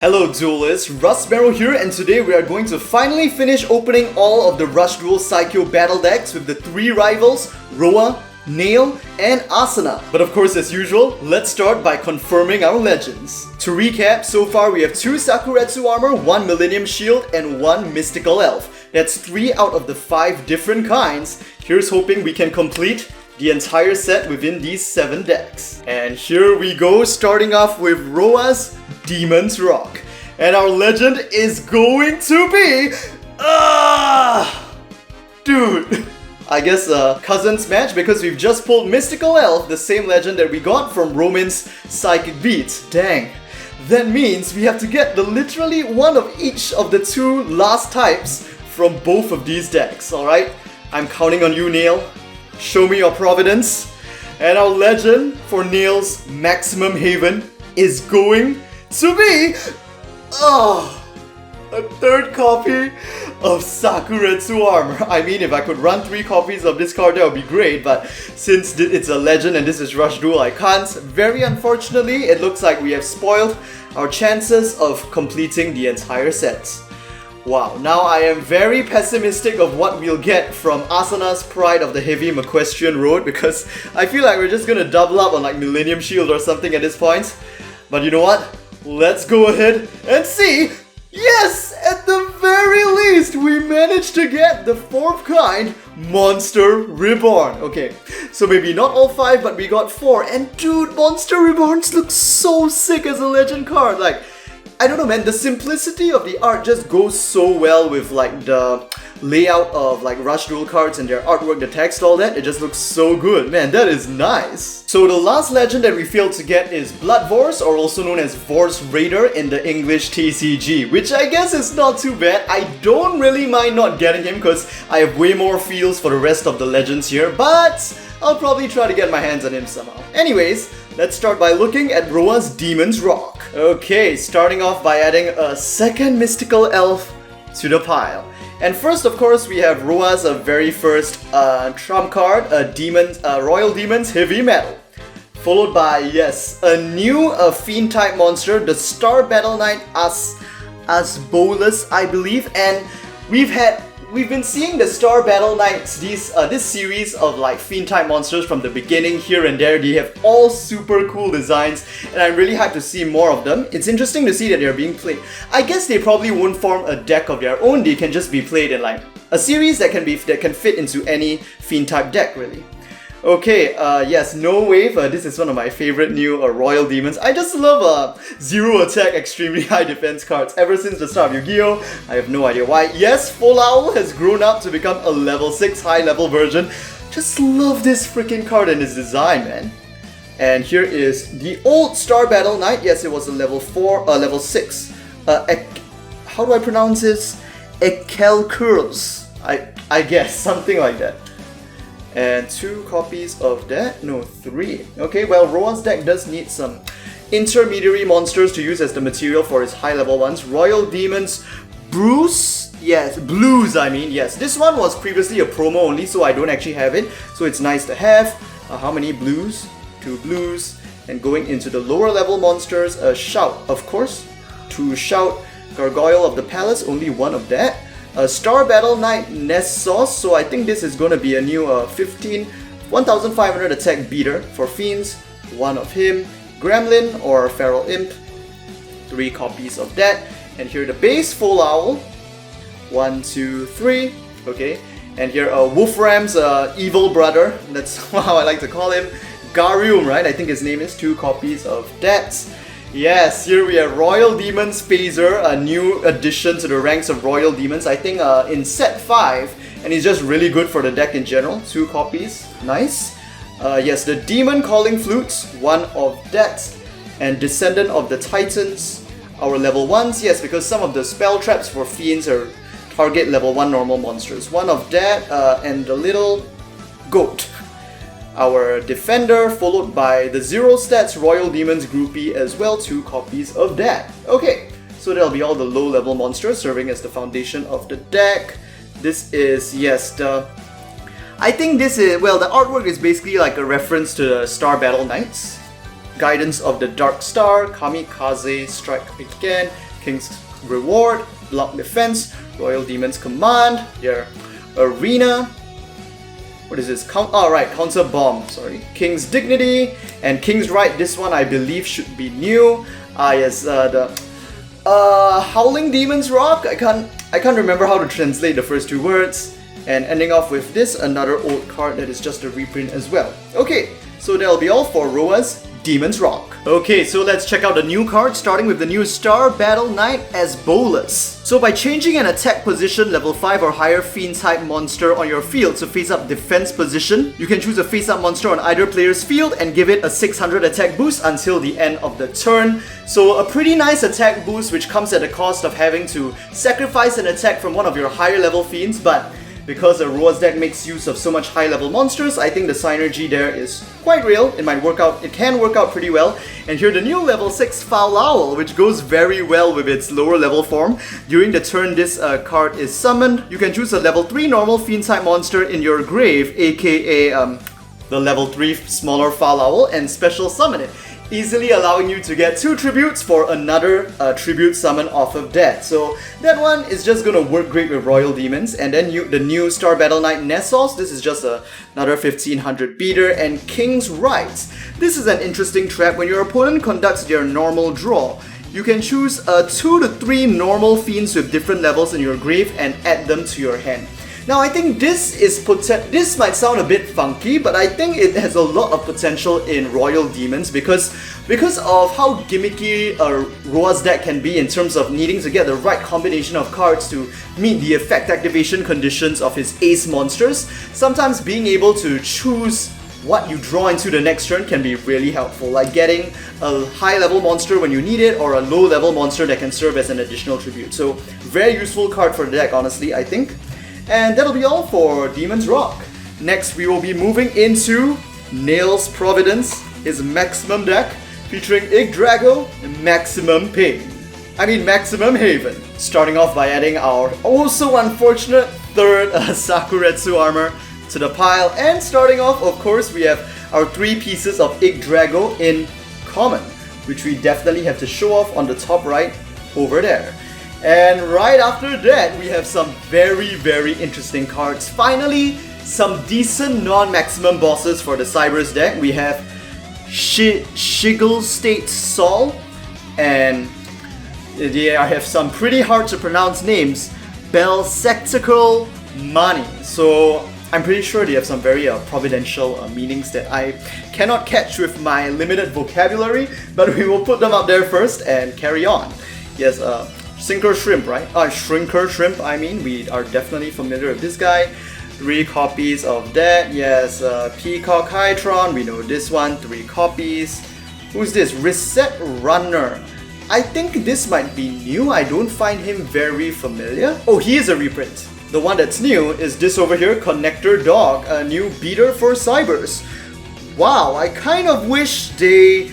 Hello duelists, Rush Duel here, and today we are going to finally finish opening all of the Rush Duel Saikyo Battle Decks with the three rivals, Roa, Nail, and Asana. But of course, as usual, let's start by confirming our legends. To recap, so far we have 2 Sakuretsu armor, 1 Millennium Shield, and 1 Mystical Elf. That's 3 out of the 5 different kinds. Here's hoping we can complete the entire set within these 7 decks. And here we go, starting off with Roa's Demon's Rock. And our legend is going to be... Dude! I guess a cousins match because we've just pulled Mystical Elf, the same legend that we got from Roman's Psychic Beats. Dang. That means we have to get the literally one of each of the 2 last types from both of these decks, alright? I'm counting on you, Nail. Show me your Providence. And our legend for Nail's Maximum Haven is going to be... a 3rd copy of Sakuretsu armor. I mean, if I could run 3 copies of this card, that would be great, but since it's a legend and this is Rush Duel, I can't. Very unfortunately, it looks like we have spoiled our chances of completing the entire set. Wow, now I am very pessimistic of what we'll get from Asana's Pride of the Heavy Mequestrian Road, because I feel like we're just gonna double up on like Millennium Shield or something at this point. But you know what? Let's go ahead and see. Yes! At the very least, we managed to get the 4th kind, Monster Reborn. Okay, so maybe not all 5, but we got 4. And dude, Monster Reborns look so sick as a legend card. Like, I don't know, man, the simplicity of the art just goes so well with like the layout of like Rush Duel cards and their artwork, the text, all that. It just looks so good. Man, that is nice. So the last legend that we failed to get is Blood Vorse, or also known as Vorse Raider in the English TCG, which I guess is not too bad. I don't really mind not getting him because I have way more feels for the rest of the legends here, but I'll probably try to get my hands on him somehow. Anyways, let's start by looking at Roa's Demon's Rock. Okay, starting off by adding a 2nd Mystical Elf to the pile. And first, of course, we have Roa's very first trump card, Royal Demon's Heavy Metal. Followed by, yes, a new Fiend type monster, the Star Battle Knight Asbolus, I believe. And we've been seeing the Star Battle Knights, this series of like Fiend type monsters from the beginning here and there. They have all super cool designs, and I'm really hyped to see more of them. It's interesting to see that they're being played. I guess they probably won't form a deck of their own. They can just be played in like a series that can fit into any Fiend type deck, really. Okay, yes, No Wave. This is one of my favorite new Royal Demons. I just love 0 attack, extremely high defense cards ever since the start of Yu-Gi-Oh! I have no idea why. Yes, Full Owl has grown up to become a level 6 high level version. Just love this freaking card and its design, man. And here is the old Star Battle Knight. Yes, it was a level 6. How do I pronounce this? Ekelkurls. I guess, something like that. And 2 copies of that. No, 3. Okay, well, Rowan's deck does need some intermediary monsters to use as the material for his high level ones. Royal Demons Bruce? Yes, Blues, I mean. Yes, this one was previously a promo only, so I don't actually have it. So it's nice to have. How many blues? 2 blues. And going into the lower level monsters, Shout, of course. 2 Shout. Gargoyle of the Palace, only 1 of that. Star Battle Knight Nessos, so I think this is going to be a new 1,500 attack beater for Fiends, 1 of him. Gremlin or Feral Imp, 3 copies of that. And here the base Full Owl, 1, 2, 3, okay. And here Wolfram's evil brother, that's how I like to call him, Garium, right? I think his name is. 2 copies of that. Yes, here we have Royal Demons Phaser, a new addition to the ranks of Royal Demons, I think in set 5, and he's just really good for the deck in general. 2 copies, nice. Yes, the Demon Calling Flutes, 1 of that, and Descendant of the Titans, our level 1s, yes, because some of the spell traps for Fiends are target level 1 normal monsters. 1 of that, and the little goat. Our Defender, followed by the 0 stats Royal Demons Groupie as well, 2 copies of that. Okay, so that'll be all the low level monsters serving as the foundation of the deck. This is, yes, I think this is, well, the artwork is basically like a reference to the Star Battle Knights. Guidance of the Dark Star, Kamikaze, Strike Again, King's Reward, Block Defense, Royal Demon's Command, their Arena. What is this? Counter Bomb, sorry. King's Dignity and King's Right. This one I believe should be new. Yes, the Howling Demon's Rock. I can't remember how to translate the first two words. And ending off with this, another old card that is just a reprint as well. Okay, so that'll be all for Roa's Demon's Rock. Okay, so let's check out the new card, starting with the new Star Battle Knight as Bolas. So by changing an attack position, level 5 or higher fiend type monster on your field to face up defense position, you can choose a face up monster on either player's field and give it a 600 attack boost until the end of the turn. So a pretty nice attack boost which comes at the cost of having to sacrifice an attack from one of your higher level fiends, but because the Roa's deck makes use of so much high level monsters, I think the synergy there is quite real. It can work out pretty well. And here the new level 6 Foul Owl, which goes very well with its lower level form. During the turn this card is summoned, you can choose a level 3 normal fiend type monster in your grave, aka the level 3 smaller Foul Owl, and special summon it, easily allowing you to get 2 tributes for another tribute summon off of that. So that one is just gonna work great with Royal Demons. And then the new Star Battle Knight Nessos, this is just another 1500 beater. And King's Rights, this is an interesting trap. When your opponent conducts their normal draw, you can choose 2 to 3 normal fiends with different levels in your grave and add them to your hand. Now I think this might sound a bit funky, but I think it has a lot of potential in Royal Demons because of how gimmicky Roa's deck can be in terms of needing to get the right combination of cards to meet the effect activation conditions of his ace monsters. Sometimes being able to choose what you draw into the next turn can be really helpful, like getting a high level monster when you need it or a low level monster that can serve as an additional tribute. So very useful card for the deck, honestly, I think. And that'll be all for Demon's Rock. Next, we will be moving into Nail's Providence, his maximum deck, featuring Yggdrago and Maximum Haven. Starting off by adding our also unfortunate third Sakuretsu armor to the pile. And starting off, of course, we have our 3 pieces of Yggdrago in common, which we definitely have to show off on the top right over there. And right after that, we have some very interesting cards. Finally, some decent non-maximum bosses for the Cybers deck. We have Shiggle State Sol, and I have some pretty hard to pronounce names. Belsectical Mani. So I'm pretty sure they have some very providential meanings that I cannot catch with my limited vocabulary, but we will put them up there first and carry on. Yes, Sinker Shrimp, right? Shrinker Shrimp, I mean. We are definitely familiar with this guy. 3 copies of that. Yes, Peacock Hydron, we know this one. 3 copies. Who's this? Reset Runner. I think this might be new. I don't find him very familiar. Oh, he is a reprint. The one that's new is this over here, Connector Dog, a new beater for Cybers. Wow, I kind of wish they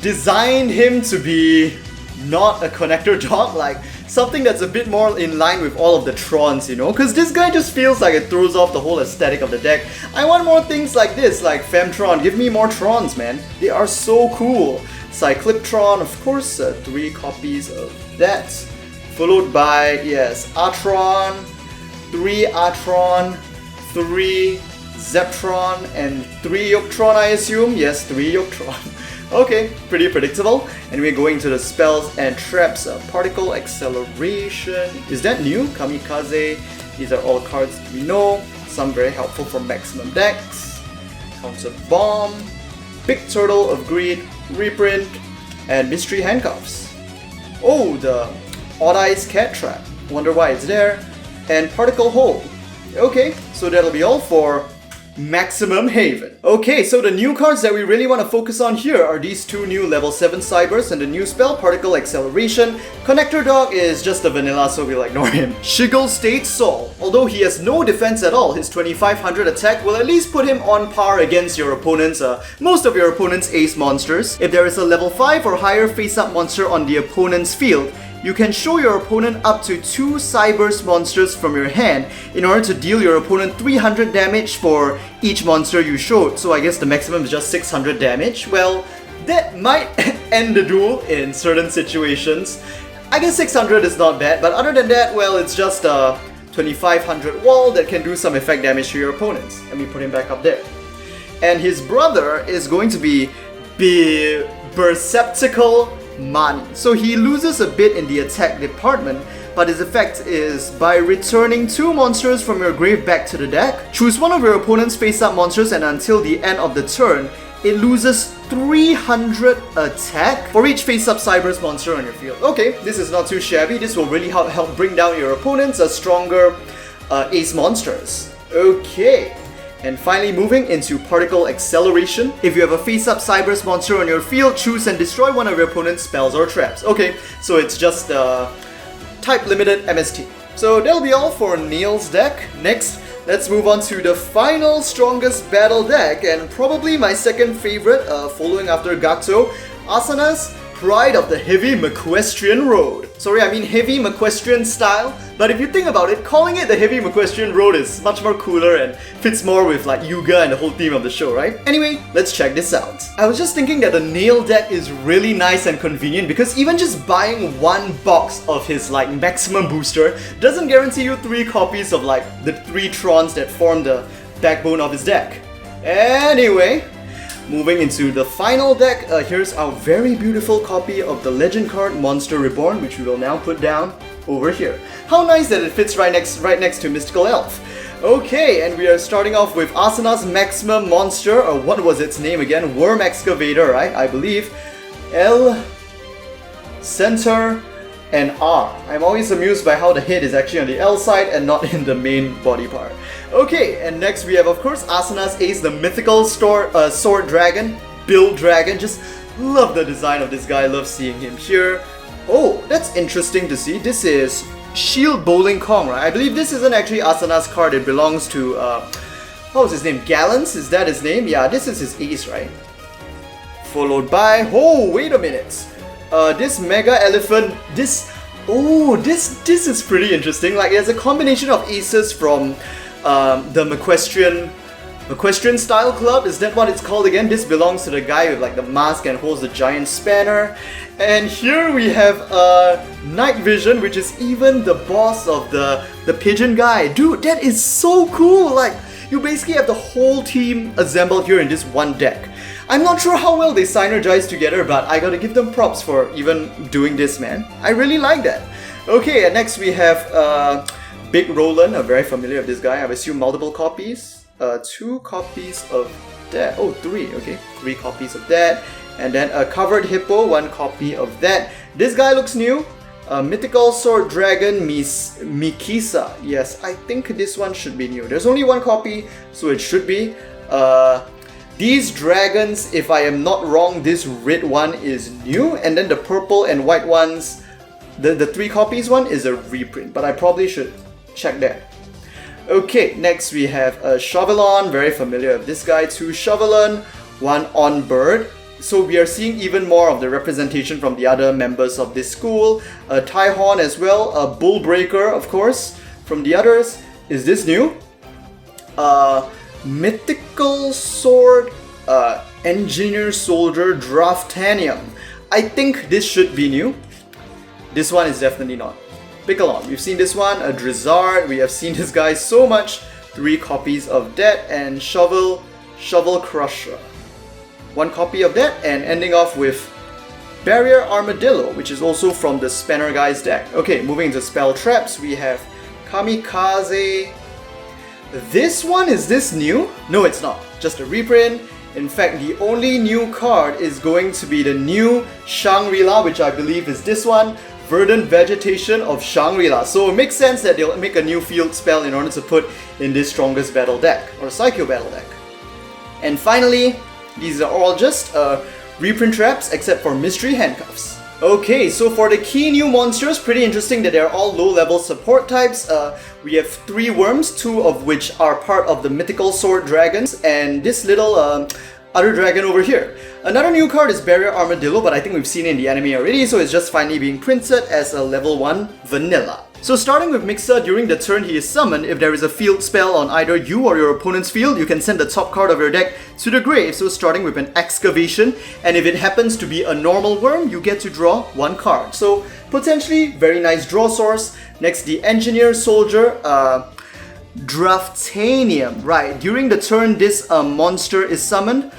designed him to be not a connector dog, like something that's a bit more in line with all of the Trons, you know, because this guy just feels like it throws off the whole aesthetic of the deck. I want more things like this, like Femtron. Give me more Trons, man. They are so cool. Cycliptron, of course, 3 copies of that. Followed by, yes, Atron, 3 Atron, 3 Zeptron, and 3 Yoctron, I assume. Yes, 3 Yoctron. Okay, pretty predictable. And we're going to the spells and traps. Particle Acceleration. Is that new? Kamikaze. These are all cards we know. Some very helpful for maximum decks. Counter Bomb. Big Turtle of Greed. Reprint. And Mystery Handcuffs. Oh, the Odd Eyes Cat Trap. Wonder why it's there. And Particle Hole. Okay, so that'll be all for Maximum Haven. Okay, so the new cards that we really want to focus on here are these 2 new level 7 Cybers and the new spell Particle Acceleration. Connector Dog is just a vanilla, so we'll ignore him. Shiggle State Sol. Although he has no defense at all, his 2500 attack will at least put him on par against your opponent's, most of your opponent's ace monsters. If there is a level 5 or higher face-up monster on the opponent's field, you can show your opponent up to 2 Cybers monsters from your hand in order to deal your opponent 300 damage for each monster you showed. So I guess the maximum is just 600 damage. Well, that might end the duel in certain situations. I guess 600 is not bad, but other than that, well, it's just a 2500 wall that can do some effect damage to your opponents. Let me put him back up there. And his brother is going to be Berceptical Mani. So he loses a bit in the attack department, but his effect is by returning 2 monsters from your grave back to the deck, choose one of your opponent's face-up monsters, and until the end of the turn, it loses 300 attack for each face-up Cyberse monster on your field. Okay, this is not too shabby. This will really help bring down your opponent's stronger ace monsters. Okay. And finally, moving into Particle Acceleration. If you have a face-up Cyberse monster on your field, choose and destroy one of your opponent's spells or traps. Okay, so it's just type-limited MST. So that'll be all for Neil's deck. Next, let's move on to the final strongest battle deck, and probably my second favorite, following after Gato, Asana's Pride of the Heavy Mequestrian Road. Sorry, I mean Heavy Mequestrian Style, but if you think about it, calling it the Heavy Mequestrian Road is much more cooler and fits more with like Yuga and the whole theme of the show, right? Anyway, let's check this out. I was just thinking that the Neil deck is really nice and convenient because even just buying one box of his like maximum booster doesn't guarantee you 3 copies of like the 3 Trons that form the backbone of his deck. Anyway, moving into the final deck, here's our very beautiful copy of the Legend card Monster Reborn, which we will now put down over here. How nice that it fits right next to Mystical Elf. Okay, and we are starting off with Asana's maximum monster, or what was its name again? Worm Excavator, right? I believe. L, Center, and R. I'm always amused by how the head is actually on the L side and not in the main body part. Okay, and next we have, of course, Asana's ace, the mythical sword dragon, Bill Dragon. Just love the design of this guy, love seeing him here. Oh, that's interesting to see. This is Shield Bowling Kong, right? I believe this isn't actually Asana's card, it belongs to, what was his name? Gallants? Is that his name? Yeah, this is his ace, right? Followed by, oh, wait a minute. This Mega Elephant, this is pretty interesting. Like, there's a combination of aces from the Mequestrian Style Club. Is that what it's called again? This belongs to the guy with like the mask and holds the giant spanner. And here we have Night Vision, which is even the boss of the pigeon guy. Dude, that is so cool! Like, you basically have the whole team assembled here in this one deck. I'm not sure how well they synergize together, but I gotta give them props for even doing this, man. I really like that. Okay, and next we have Big Roland, I'm very familiar with this guy. I've assumed multiple copies. 2 copies of that. Oh, 3, okay. 3 copies of that. And then a Covered Hippo, 1 copy of that. This guy looks new. Mythical Sword Dragon Mikisa. Yes, I think this one should be new. There's only 1 copy, so it should be. These dragons, if I am not wrong, this red one is new. And then the purple and white ones, the 3 copies one is a reprint. But I probably should check that. Okay, next we have a Shovelon, very familiar with this guy, 2 Shovelon, 1 On Bird. So we are seeing even more of the representation from the other members of this school. A Tyhorn as well, a Bullbreaker, of course, from the others. Is this new? Mythical Sword, Engineer Soldier Draftanium. I think this should be new. This one is definitely not. Pick along. We've seen this one, a Drizzard. We have seen this guy so much. 3 copies of that, and Shovel Crusher. 1 copy of that, and ending off with Barrier Armadillo, which is also from the Spanner guy's deck. Okay, moving into spell traps, we have Kamikaze. This one, is this new? No, it's not. Just a reprint. In fact, the only new card is going to be the new Shangri-La, which I believe is this one. Verdant Vegetation of Shangri-La. So it makes sense that they'll make a new field spell in order to put in this strongest battle deck, or Saikyo battle deck. And finally, these are all just reprint traps except for Mystery Handcuffs. Okay, so for the key new monsters, pretty interesting that they're all low-level support types. We have 3 worms, 2 of which are part of the Mythical Sword Dragons, and this little other dragon over here. Another new card is Barrier Armadillo, but I think we've seen it in the anime already, so it's just finally being printed as a level 1 vanilla. So starting with Mixa, during the turn he is summoned, if there is a field spell on either you or your opponent's field, you can send the top card of your deck to the grave, so starting with an Excavation, and if it happens to be a normal worm, you get to draw 1 card. So potentially very nice draw source. Next, the Engineer Soldier, Draftanium. Right, during the turn this monster is summoned.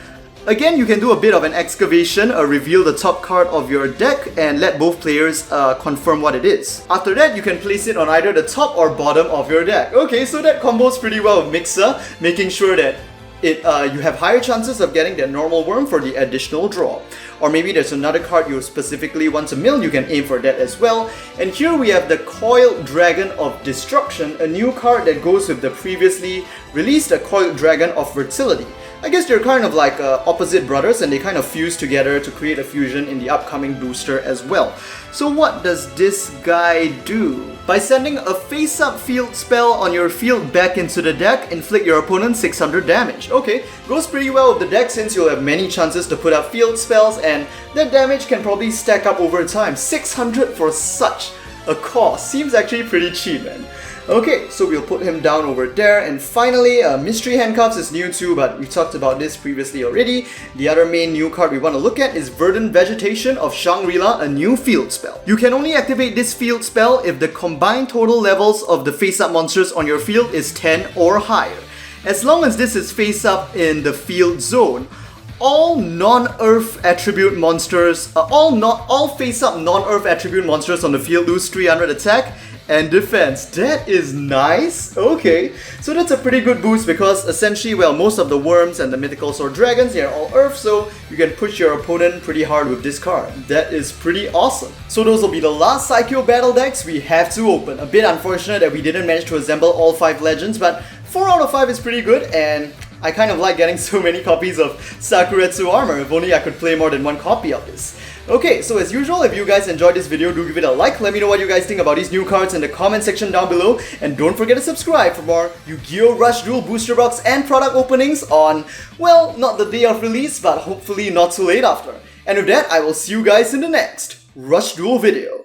Again, you can do a bit of an excavation, reveal the top card of your deck, and let both players confirm what it is. After that, you can place it on either the top or bottom of your deck. Okay, so that combos pretty well with Mixer, making sure that you have higher chances of getting that normal worm for the additional draw. Or maybe there's another card you specifically want to mill, you can aim for that as well. And here we have the Coiled Dragon of Destruction, a new card that goes with the previously released Coiled Dragon of Fertility. I guess they're kind of like opposite brothers and they kind of fuse together to create a fusion in the upcoming booster as well. So what does this guy do? By sending a face-up field spell on your field back into the deck, inflict your opponent 600 damage. Okay, goes pretty well with the deck since you'll have many chances to put up field spells and that damage can probably stack up over time. 600 for such a cost seems actually pretty cheap, man. Okay, so we'll put him down over there, and finally, Mystery Handcuffs is new too, but we talked about this previously already. The other main new card we want to look at is Verdant Vegetation of Shangri-La, a new field spell. You can only activate this field spell if the combined total levels of the face-up monsters on your field is 10 or higher. As long as this is face-up in the field zone, all non-Earth attribute monsters, all face-up non-Earth attribute monsters on the field lose 300 attack and defense. That is nice. Okay, so that's a pretty good boost because essentially, well, most of the worms and the mythical sword dragons, they're all Earth, so you can push your opponent pretty hard with this card. That is pretty awesome. So those will be the last Saikyo Battle decks we have to open. A bit unfortunate that we didn't manage to assemble all 5 legends, but 4 out of 5 is pretty good, and I kind of like getting so many copies of Sakuretsu Armor. If only I could play more than one copy of this. Okay, so as usual, if you guys enjoyed this video, do give it a like. Let me know what you guys think about these new cards in the comment section down below. And don't forget to subscribe for more Yu-Gi-Oh! Rush Duel booster box and product openings on, well, not the day of release, but hopefully not too late after. And with that, I will see you guys in the next Rush Duel video.